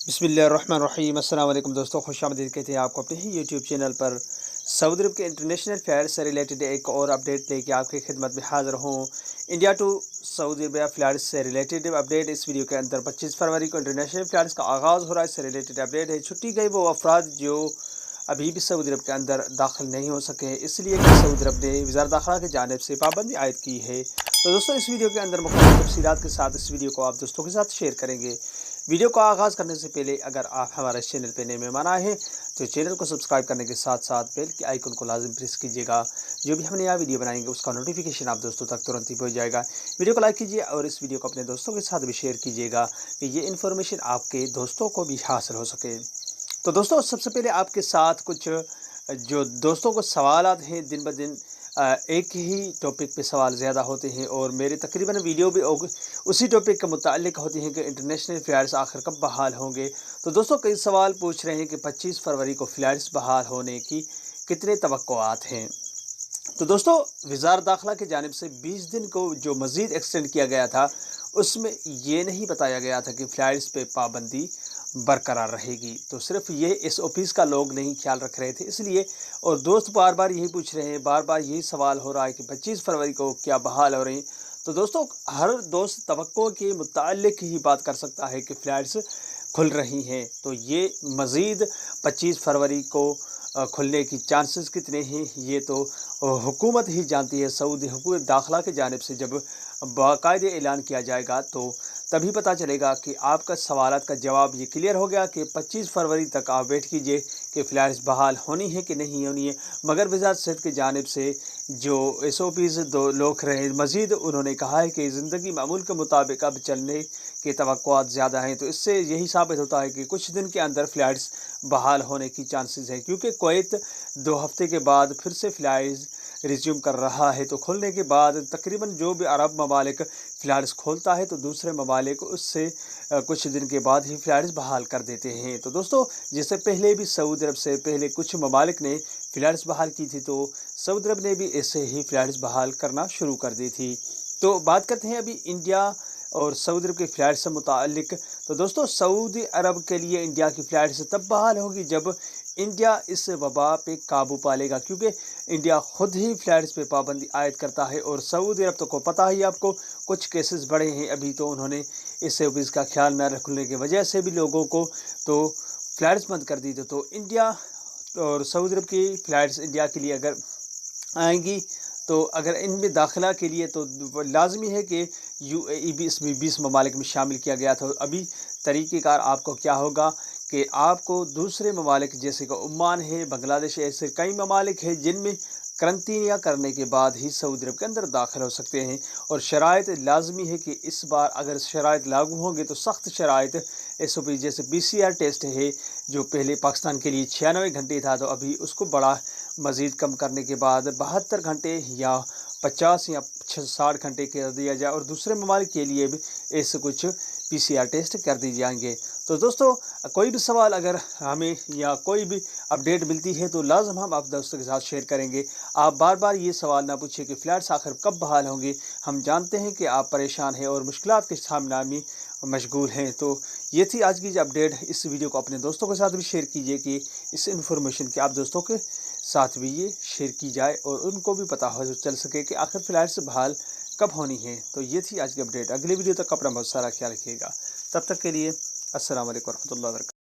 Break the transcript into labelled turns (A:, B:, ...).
A: बिस्मिल्लाहिर्रहमानिर्रहीम। अस्सलाम वालेकुम दोस्तों, खुश आमदीद कहते हैं आपको अपने ही यूट्यूब चैनल पर। सऊदी अरब के इंटरनेशनल फ्लाइट से रिलेटेड एक और अपडेट लेके आपकी खिदमत में हाज़िर हूँ। India to Saudi Arabia flight से रिलेटेड अपडेट इस वीडियो के अंदर 25 फरवरी को इंटरनेशनल फ़्लाइट्स का आगाज़ हो रहा है। इससे रिलेटेड अपडेट है। छुट्टी गई वो अफराद जो अभी भी सऊदी अरब के अंदर दाखिल नहीं हो सके, इसलिए कि सऊदी अरब ने वज़ारत दाखिला की जानिब से पाबंदी आयद की है। तो दोस्तों, इस वीडियो के अंदर मुख्तलिफ तफसीलात के साथ इस वीडियो को आप दोस्तों के साथ शेयर करेंगे। वीडियो का आगाज़ करने से पहले अगर आप हमारे चैनल पर नए मेहमान आए हैं तो चैनल को सब्सक्राइब करने के साथ साथ बेल के आइकन को लाजिम प्रेस कीजिएगा। जो भी हम नया वीडियो बनाएंगे उसका नोटिफिकेशन आप दोस्तों तक तुरंत ही पहुंच जाएगा। वीडियो को लाइक कीजिए और इस वीडियो को अपने दोस्तों के साथ भी शेयर कीजिएगा कि ये इन्फॉर्मेशन आपके दोस्तों को भी हासिल हो सके। तो दोस्तों, सबसे पहले आपके साथ कुछ जो दोस्तों को सवालात हैं, दिन ब दिन एक ही टॉपिक पे सवाल ज़्यादा होते हैं और मेरे तकरीबन वीडियो भी उसी टॉपिक के मुताल्लिक होती हैं कि इंटरनेशनल फ़्लाइट्स आखिर कब बहाल होंगे। तो दोस्तों, कई सवाल पूछ रहे हैं कि 25 फरवरी को फ़्लाइट्स बहाल होने की कितने तवक्कुआत हैं। तो दोस्तों, वज़ारत दाखिला की जानिब से 20 दिन को जो मज़ीद एक्सटेंड किया गया था, उसमें ये नहीं बताया गया था कि फ़्लाइट्स पे पाबंदी बरकरार रहेगी। तो सिर्फ ये SOPs का लोग नहीं ख्याल रख रहे थे, इसलिए और दोस्त बार बार यही पूछ रहे हैं, बार बार यही सवाल हो रहा है कि 25 फरवरी को क्या बहाल हो रही हैं। तो दोस्तों, हर दोस्त तवक्को के मुताल्लिक ही बात कर सकता है कि फ़्लाइट्स खुल रही हैं। तो ये मज़ीद 25 फरवरी को खुलने की चांसेस कितने हैं, ये तो हुकूमत ही जानती है। सऊदी हुकूमत दाखिला की जानिब से जब बाकायदे ऐलान किया जाएगा तो तभी पता चलेगा कि आपका सवालात का जवाब ये क्लियर हो गया कि 25 फरवरी तक आप वेट कीजिए कि फ़्लाइट्स बहाल होनी है कि नहीं होनी है। मगर वज़ारत सेहत की जानिब से जो SOPs दो लोग रहे, मज़ीद उन्होंने कहा है कि ज़िंदगी मामूल के मुताबिक अब चलने के तवक्कुआत ज़्यादा हैं। तो इससे यही साबित होता है कि कुछ दिन के अंदर फ़्लाइट्स बहाल होने की चांसेस हैं, क्योंकि कुवैत 2 हफ़्ते के बाद फिर से फ़्लाइट्स रिज्यूम कर रहा है। तो खुलने के बाद तकरीबन जो भी अरब ममालिक फ़्लाइट्स खोलता है तो दूसरे ममालिक उससे कुछ दिन के बाद ही फ़्लाइट्स बहाल कर देते हैं। तो दोस्तों, जैसे पहले भी सऊदी अरब से पहले कुछ ममालिक ने फ़्लाइट्स बहाल की थी, तो सऊदी अरब ने भी ऐसे ही फ़्लाइट्स बहाल करना शुरू कर दी थी। तो बात करते हैं अभी इंडिया और सऊदी अरब की फ़्लाइट से मुताल्लिक। तो दोस्तों, सऊदी अरब के लिए इंडिया की फ़्लाइट्स तब बहाल होगी जब इंडिया इस वबा पे काबू पा लेगा, क्योंकि इंडिया ख़ुद ही फ़्लाइट्स पे पाबंदी आयद करता है। और सऊदी अरब तो को पता ही आपको, कुछ केसेस बढ़े हैं अभी, तो उन्होंने SOPs का ख्याल न रखने की वजह से भी लोगों को तो फ़्लाइट्स बंद कर दी थी। तो इंडिया और सऊदी अरब की फ़्लाइट्स इंडिया के लिए अगर आएंगी तो अगर इनमें दाखिला के लिए तो लाजमी है कि UAE भी इसमें 20 ममालिक में शामिल किया गया था। अभी तरीक़ेकार आपको क्या होगा कि आपको दूसरे ममालिक जैसे कि ओमान है, बांग्लादेश है, ऐसे कई ममालिक हैं जिनमें करंतिनिया करने के बाद ही सऊदी अरब के अंदर दाखिल हो सकते हैं। और शराइत लाजमी है कि इस बार अगर शराइत लागू होंगे तो सख्त शराइत SOP जैसे PCR टेस्ट है, जो पहले पाकिस्तान के लिए 96 घंटे था, तो अभी उसको बड़ा मज़ीद कम करने के बाद 72 घंटे या 50 या 60 घंटे कर दिया जाए, और दूसरे ममालिक के लिए भी ऐसे कुछ PCR टेस्ट कर दिए जाएंगे। तो दोस्तों, कोई भी सवाल अगर हमें या कोई भी अपडेट मिलती है तो लाजम हम आप दोस्तों के साथ शेयर करेंगे। आप बार बार ये सवाल ना पूछिए कि फ़्लाइट्स आखिर कब बहाल होंगी। हम जानते हैं कि आप परेशान हैं और मुश्किलात के सामना में मशगूल हैं। तो ये थी आज की जो अपडेट। इस वीडियो को अपने दोस्तों के साथ भी शेयर कीजिए कि इस इन्फॉर्मेशन की आप दोस्तों के साथ भी ये शेयर की जाए और उनको भी पता हो चल सके कि आखिर फ़्लाइट्स बहाल कब होनी है। तो ये थी आज की अपडेट। अगली वीडियो तक अपना बहुत सारा ख्याल रखिएगा। तब तक के लिए अस्सलाम वालेकुम रहमतुल्लाहि व बरकातहू।